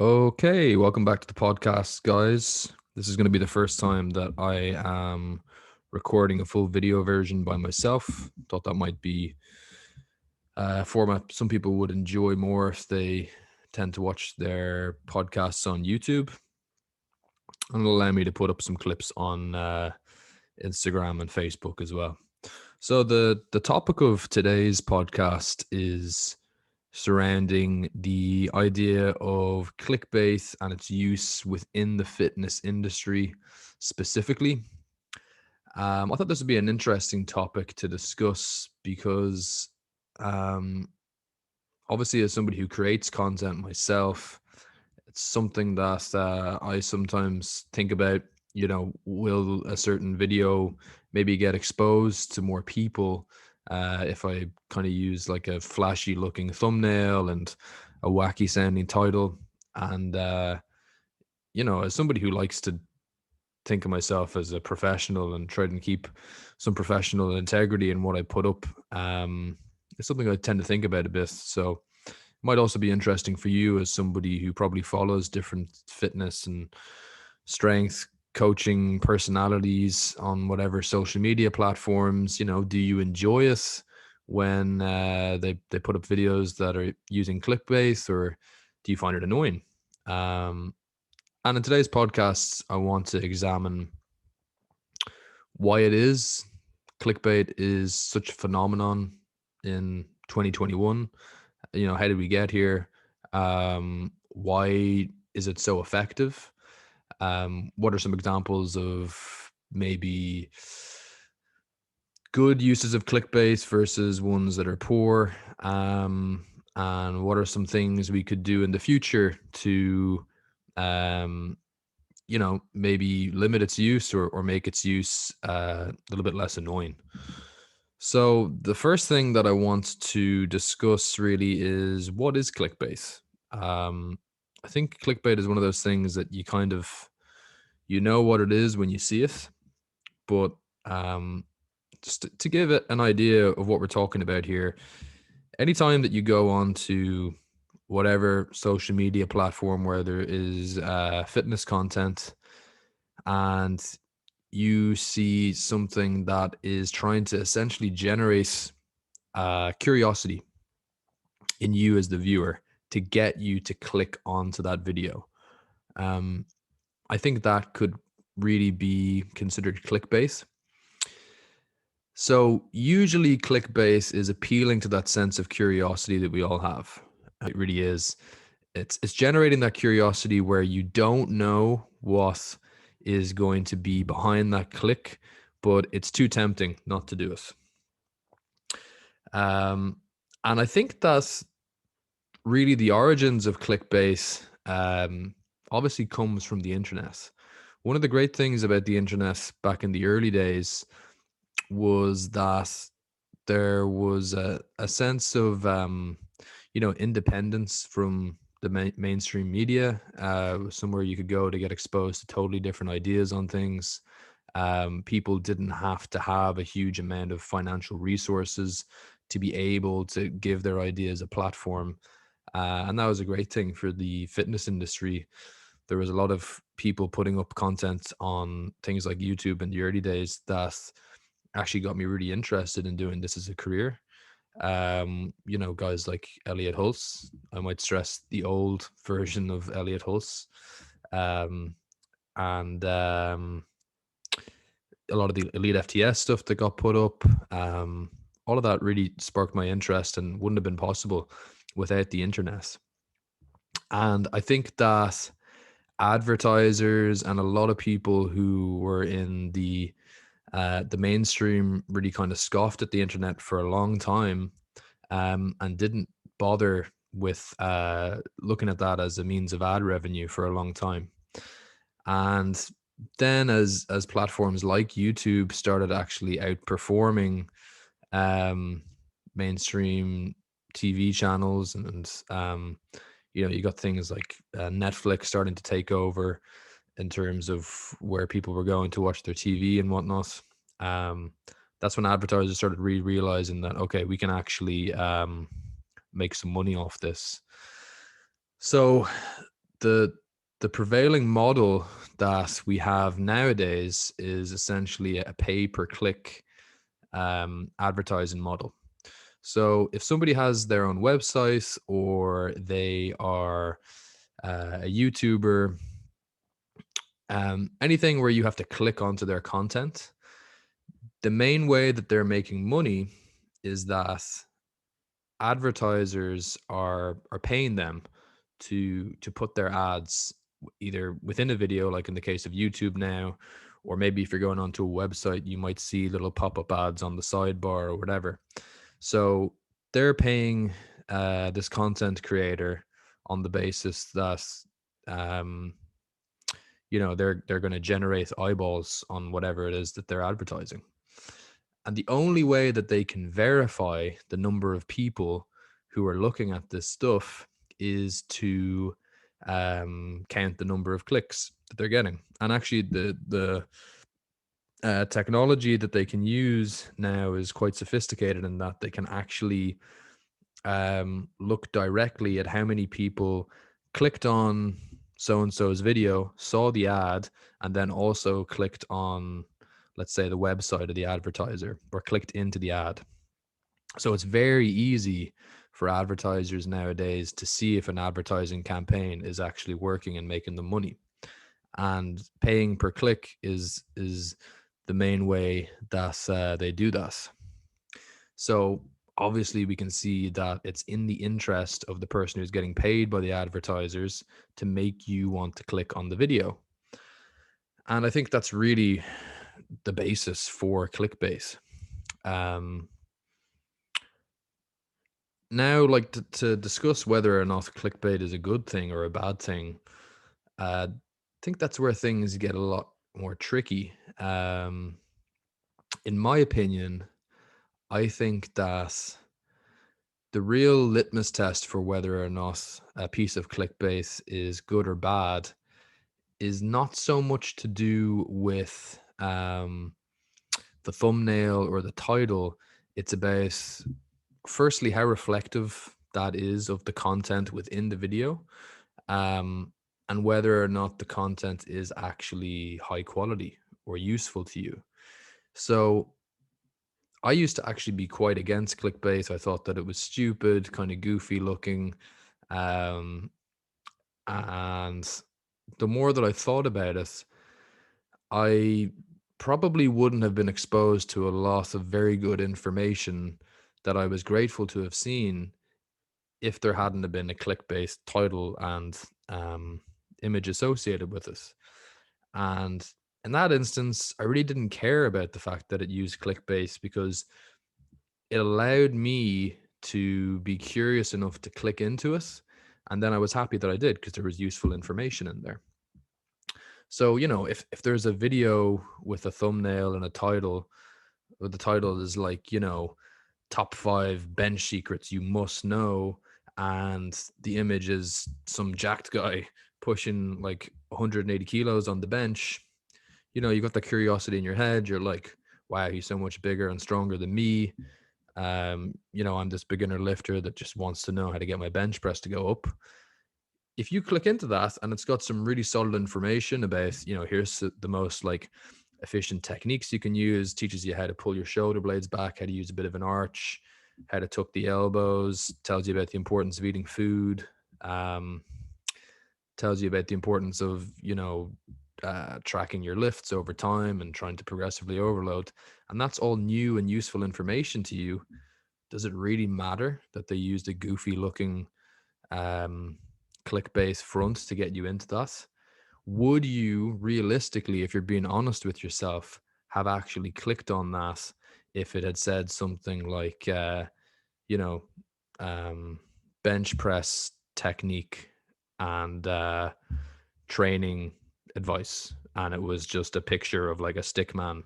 Okay, welcome back to the podcast, guys. This is going to be the first time that I am recording a full video version by myself. Thought that might be a format some people would enjoy more if they tend to watch their podcasts on YouTube. And it'll allow me to put up some clips on Instagram and Facebook as well. So the topic of today's podcast is surrounding the idea of clickbait and its use within the fitness industry specifically. I thought this would be an interesting topic to discuss because, um, obviously, as somebody who creates content myself, it's something that I sometimes think about. Will a certain video maybe get exposed to more people if I kind of use like a flashy looking thumbnail and a wacky sounding title? And, as somebody who likes to think of myself as a professional and try and keep some professional integrity in what I put up, it's something I tend to think about a bit. So it might also be interesting for you as somebody who probably follows different fitness and strength coaching personalities on whatever social media platforms. Do you enjoy it when they put up videos that are using clickbait, or do you find it annoying? And in today's podcast, I want to examine why it is clickbait is such a phenomenon in 2021. How did we get here? Why is it so effective? What are some examples of maybe good uses of clickbait versus ones that are poor? And what are some things we could do in the future to um, maybe limit its use or make its use a little bit less annoying. So the first thing that I want to discuss really is, what is clickbait? I think clickbait is one of those things that you kind of, what it is when you see it, but just to give it an idea of what we're talking about here, anytime that you go on to whatever social media platform where there is fitness content and you see something that is trying to essentially generate curiosity in you as the viewer to get you to click onto that video, I think that could really be considered clickbait. So usually clickbait is appealing to that sense of curiosity that we all have. It really is. It's generating that curiosity where you don't know what is going to be behind that click, but it's too tempting not to do it. And I think that's really the origins of clickbait. Obviously comes from the internet. One of the great things about the internet back in the early days was that there was a sense of independence from the mainstream media, somewhere you could go to get exposed to totally different ideas on things. People didn't have to have a huge amount of financial resources to be able to give their ideas a platform. And that was a great thing for the fitness industry. There was a lot of people putting up content on things like YouTube in the early days that actually got me really interested in doing this as a career. Guys like Elliot Hulse. I might stress the old version of Elliot Hulse. And a lot of the Elite FTS stuff that got put up. All of that really sparked my interest and wouldn't have been possible without the internet. And I think that advertisers and a lot of people who were in the mainstream really kind of scoffed at the internet for a long time, and didn't bother with looking at that as a means of ad revenue for a long time. And then as platforms like YouTube started actually outperforming mainstream TV channels, and you got things like Netflix starting to take over in terms of where people were going to watch their TV and whatnot. That's when advertisers started realizing that, okay, we can actually make some money off this. So the the prevailing model that we have nowadays is essentially a pay per click advertising model. So if somebody has their own website or they are a YouTuber, anything where you have to click onto their content, the main way that they're making money is that advertisers are paying them to put their ads either within a video, like in the case of YouTube now, or maybe if you're going onto a website, you might see little pop-up ads on the sidebar or whatever. So they're paying this content creator on the basis that um, they're going to generate eyeballs on whatever it is that they're advertising. And the only way that they can verify the number of people who are looking at this stuff is to count the number of clicks that they're getting. And actually, the technology that they can use now is quite sophisticated in that they can actually look directly at how many people clicked on so and so's video, saw the ad, and then also clicked on, let's say, the website of the advertiser or clicked into the ad. So it's very easy for advertisers nowadays to see if an advertising campaign is actually working and making them money. And paying per click is the main way that they do that. So obviously we can see that it's in the interest of the person who's getting paid by the advertisers to make you want to click on the video. And I think that's really the basis for clickbait. Um, Now, like to discuss whether or not clickbait is a good thing or a bad thing, I think that's where things get a lot more tricky. In my opinion, I think that the real litmus test for whether or not a piece of clickbait is good or bad is not so much to do with the thumbnail or the title. It's about, firstly, how reflective that is of the content within the video, um, and whether or not the content is actually high quality or useful to you. So I used to actually be quite against clickbait. I thought that it was stupid, kind of goofy looking. Um, and the more that I thought about it, I probably wouldn't have been exposed to a lot of very good information that I was grateful to have seen if there hadn't have been a clickbait title and image associated with it. And in that instance, I really didn't care about the fact that it used clickbait because it allowed me to be curious enough to click into it. And then I was happy that I did because there was useful information in there. So, if there's a video with a thumbnail and a title, where the title is like, top 5 bench secrets you must know, and the image is some jacked guy pushing like 180 kilos on the bench, you got the curiosity in your head. You're like, wow, he's so much bigger and stronger than me. I'm this beginner lifter that just wants to know how to get my bench press to go up. If you click into that and it's got some really solid information about, here's the most like efficient techniques you can use, teaches you how to pull your shoulder blades back, how to use a bit of an arch, how to tuck the elbows, tells you about the importance of eating food, um, tells you about the importance of, tracking your lifts over time and trying to progressively overload. And that's all new and useful information to you. Does it really matter that they used a goofy looking um, clickbait front to get you into that? Would you realistically, if you're being honest with yourself, have actually clicked on that if it had said something like, you know, um, bench press technique and training advice, and it was just a picture of like a stick man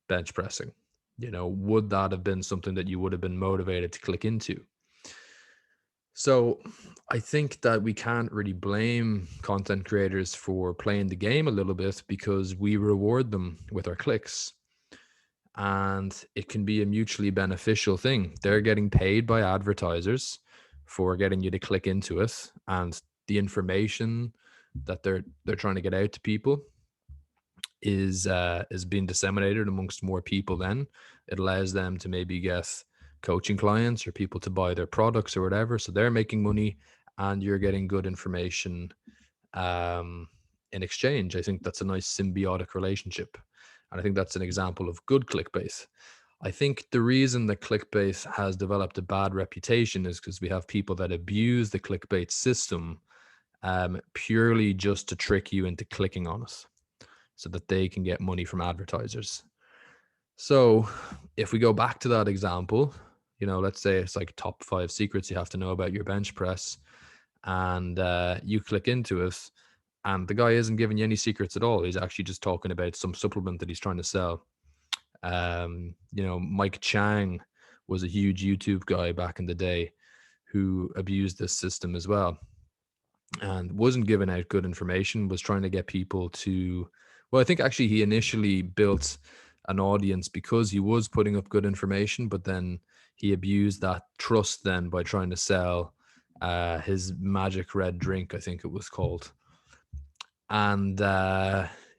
bench pressing? Would that have been something that you would have been motivated to click into? So I think that we can't really blame content creators for playing the game a little bit because we reward them with our clicks. And it can be a mutually beneficial thing. They're getting paid by advertisers for getting you to click into it. And the information that they're trying to get out to people is being disseminated amongst more people, then it allows them to maybe get coaching clients or people to buy their products or whatever. So they're making money and you're getting good information um, in exchange. I think that's a nice symbiotic relationship. And I think that's an example of good clickbait. I think the reason that clickbait has developed a bad reputation is because we have people that abuse the clickbait system purely just to trick you into clicking on it so that they can get money from advertisers. So if we go back to that example, let's say it's like top 5 secrets you have to know about your bench press, and you click into it, and the guy isn't giving you any secrets at all. He's actually just talking about some supplement that he's trying to sell. Mike Chang was a huge YouTube guy back in the day who abused this system as well and wasn't giving out good information, was trying to get people to, well, I think actually he initially built an audience because he was putting up good information, but then he abused that trust then by trying to sell his magic red drink, I think it was called. And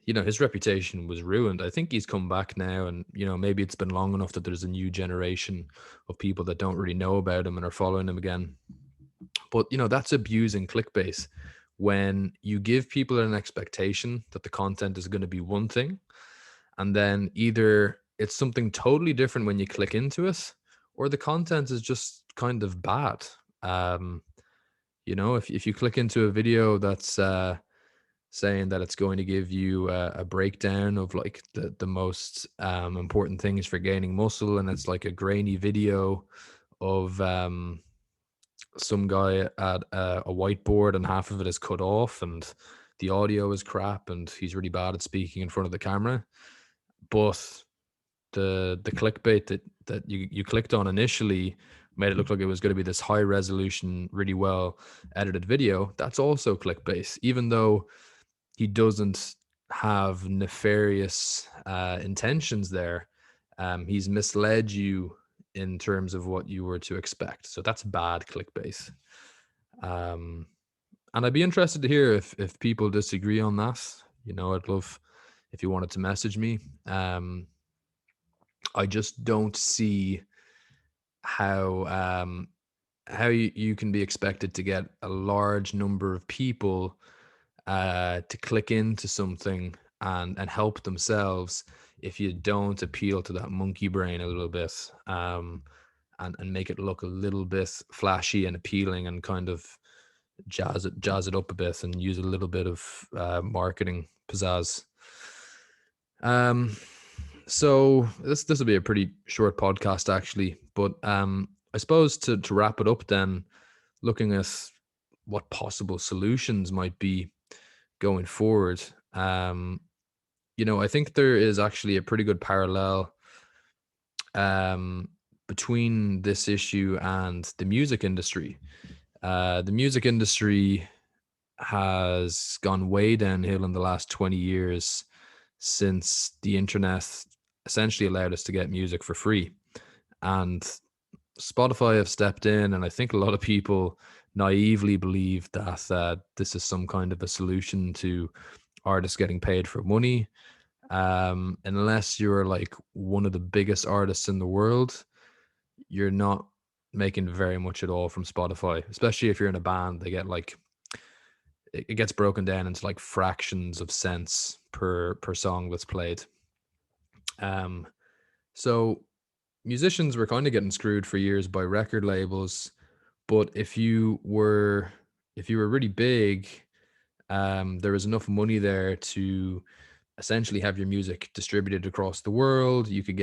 his reputation was ruined. I think he's come back now, and maybe it's been long enough that there's a new generation of people that don't really know about him and are following him again. But that's abusing clickbait when you give people an expectation that the content is going to be one thing, and then either it's something totally different when you click into it, or the content is just kind of bad. If you click into a video that's saying that it's going to give you a breakdown of like the most important things for gaining muscle, and it's like a grainy video of some guy at a whiteboard and half of it is cut off and the audio is crap and he's really bad at speaking in front of the camera, but the clickbait that you clicked on initially made it look like it was going to be this high resolution, really well edited video. That's also clickbait, even though he doesn't have nefarious intentions there. He's misled you in terms of what you were to expect. So that's bad clickbait. And I'd be interested to hear if people disagree on that. I'd love if you wanted to message me. I just don't see how you can be expected to get a large number of people to click into something and help themselves if you don't appeal to that monkey brain a little bit, and make it look a little bit flashy and appealing and kind of jazz it up a bit and use a little bit of marketing pizzazz. So this will be a pretty short podcast actually, but I suppose to wrap it up then, looking at what possible solutions might be going forward. I think there is actually a pretty good parallel between this issue and the music industry. The music industry has gone way downhill in the last 20 years since the internet essentially allowed us to get music for free. And Spotify have stepped in, and I think a lot of people naively believe that this is some kind of a solution to artists getting paid for money. Unless you're like one of the biggest artists in the world, you're not making very much at all from Spotify, especially if you're in a band. They get like, it gets broken down into like fractions of cents per song that's played. So musicians were kind of getting screwed for years by record labels, but if you were really big, there was enough money there to essentially have your music distributed across the world. You could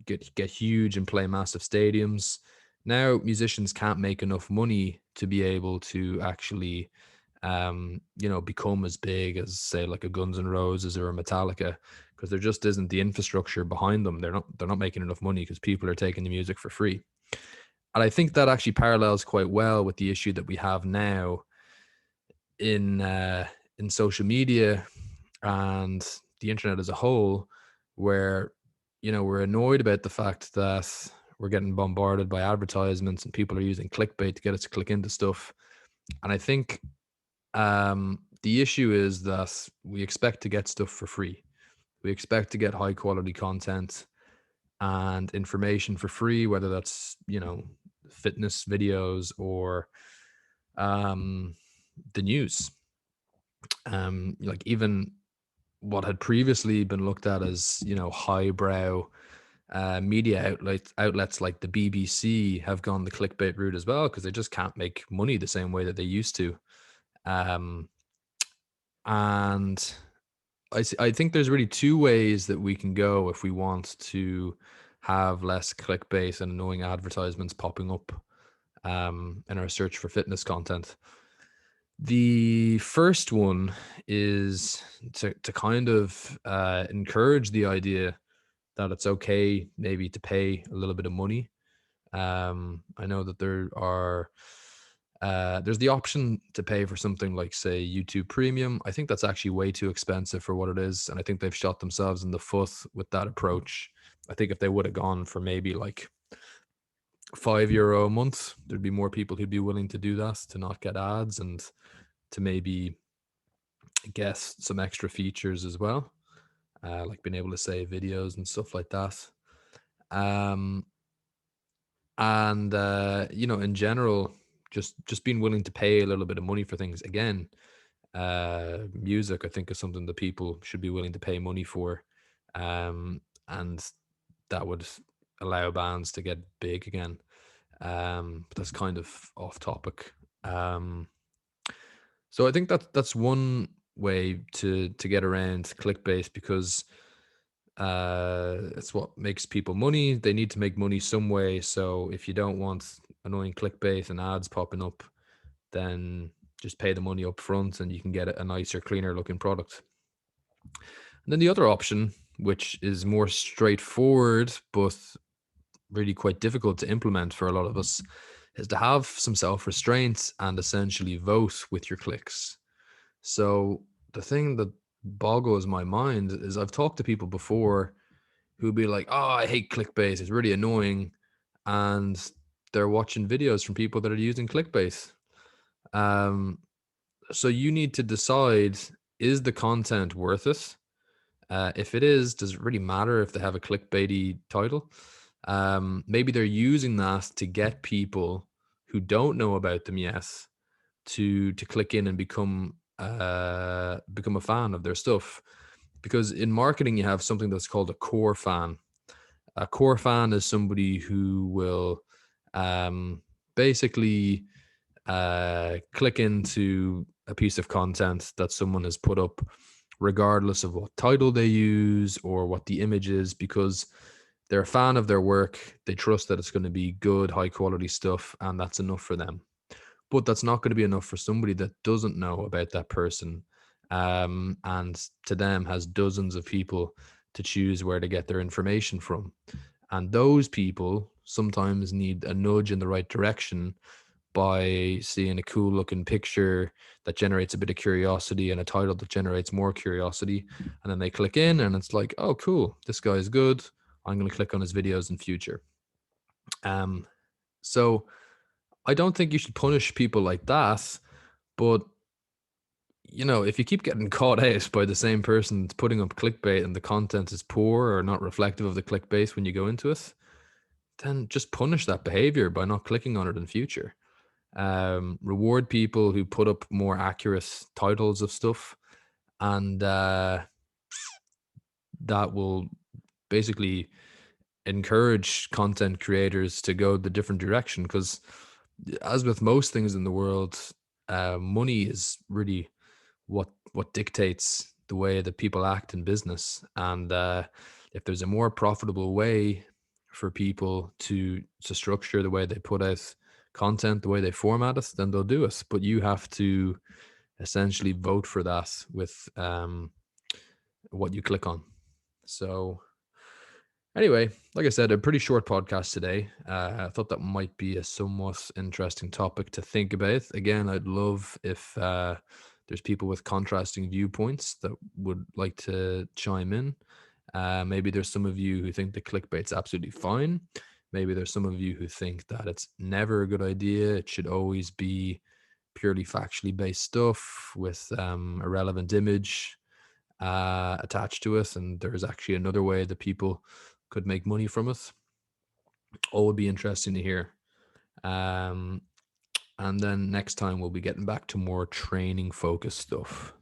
get huge and play massive stadiums. Now musicians can't make enough money to be able to actually become as big as, say, like a Guns N' Roses or a Metallica, because there just isn't the infrastructure behind them. They're not making enough money because people are taking the music for free. And I think that actually parallels quite well with the issue that we have now in social media and the internet as a whole, where we're annoyed about the fact that we're getting bombarded by advertisements and people are using clickbait to get us to click into stuff. And I think The issue is that we expect to get stuff for free. We expect to get high quality content and information for free, whether that's, fitness videos or um, the news. Like even what had previously been looked at as, highbrow media outlets like the BBC have gone the clickbait route as well because they just can't make money the same way that they used to. Um, and I think there's really two ways that we can go if we want to have less clickbait and annoying advertisements popping up in our search for fitness content. The first one is to kind of encourage the idea that it's okay maybe to pay a little bit of money. I know that there's the option to pay for something like, say, YouTube Premium. I think that's actually way too expensive for what it is, and I think they've shot themselves in the foot with that approach. I think if they would have gone for maybe like €5 a month, there'd be more people who'd be willing to do that, to not get ads and to maybe get some extra features as well, like being able to save videos and stuff like that. Um, and in general, just being willing to pay a little bit of money for things. Again, music, I think, is something that people should be willing to pay money for, and that would allow bands to get big again. But that's kind of off topic. So I think that's one way to get around clickbait, because it's what makes people money. They need to make money some way. So if you don't want annoying clickbait and ads popping up, then just pay the money up front and you can get a nicer, cleaner looking product. And then the other option, which is more straightforward but really quite difficult to implement for a lot of us, is to have some self-restraint and essentially vote with your clicks. So the thing that boggles my mind is I've talked to people before who'd be like, "Oh, I hate clickbait. It's really annoying," and they're watching videos from people that are using clickbait. Um, so you need to decide: is the content worth it? If it is, does it really matter if they have a clickbaity title? Maybe they're using that to get people who don't know about them yet to click in and become a fan of their stuff. Because in marketing, you have something that's called a core fan. A core fan is somebody who will basically click into a piece of content that someone has put up, regardless of what title they use or what the image is, because they're a fan of their work. They trust that it's going to be good, high quality stuff, and that's enough for them. But that's not going to be enough for somebody that doesn't know about that person, and to them has dozens of people to choose where to get their information from. And those people sometimes need a nudge in the right direction by seeing a cool looking picture that generates a bit of curiosity and a title that generates more curiosity. And then they click in and it's like, oh, cool, this guy is good. I'm going to click on his videos in future. So I don't think you should punish people like that. But, if you keep getting caught out by the same person that's putting up clickbait and the content is poor or not reflective of the clickbait when you go into it, then just punish that behavior by not clicking on it in future. Reward people who put up more accurate titles of stuff, and that will basically encourage content creators to go the different direction. Because as with most things in the world, money is really what dictates the way that people act in business. And if there's a more profitable way for people to structure the way they put out content, the way they format it, then they'll do it. But you have to essentially vote for that with what you click on. So anyway, like I said, a pretty short podcast today. I thought that might be a somewhat interesting topic to think about. Again, I'd love if there's people with contrasting viewpoints that would like to chime in. Maybe there's some of you who think the clickbait's absolutely fine. Maybe there's some of you who think that it's never a good idea. It should always be purely factually based stuff with a relevant image attached to it, and there's actually another way that people could make money from it. All would be interesting to hear. Um, and then next time we'll be getting back to more training focused stuff.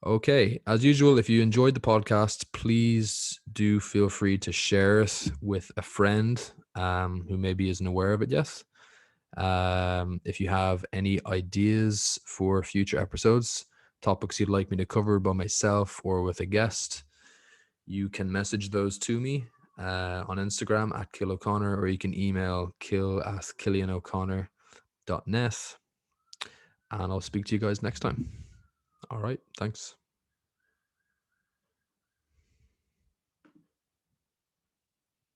Okay, as usual, if you enjoyed the podcast, please do feel free to share it with a friend who maybe isn't aware of it yet. If you have any ideas for future episodes, topics you'd like me to cover by myself or with a guest, you can message those to me on Instagram at Kill O'Connor, or you can email kill@killianoconnor.net, and I'll speak to you guys next time. All right, thanks.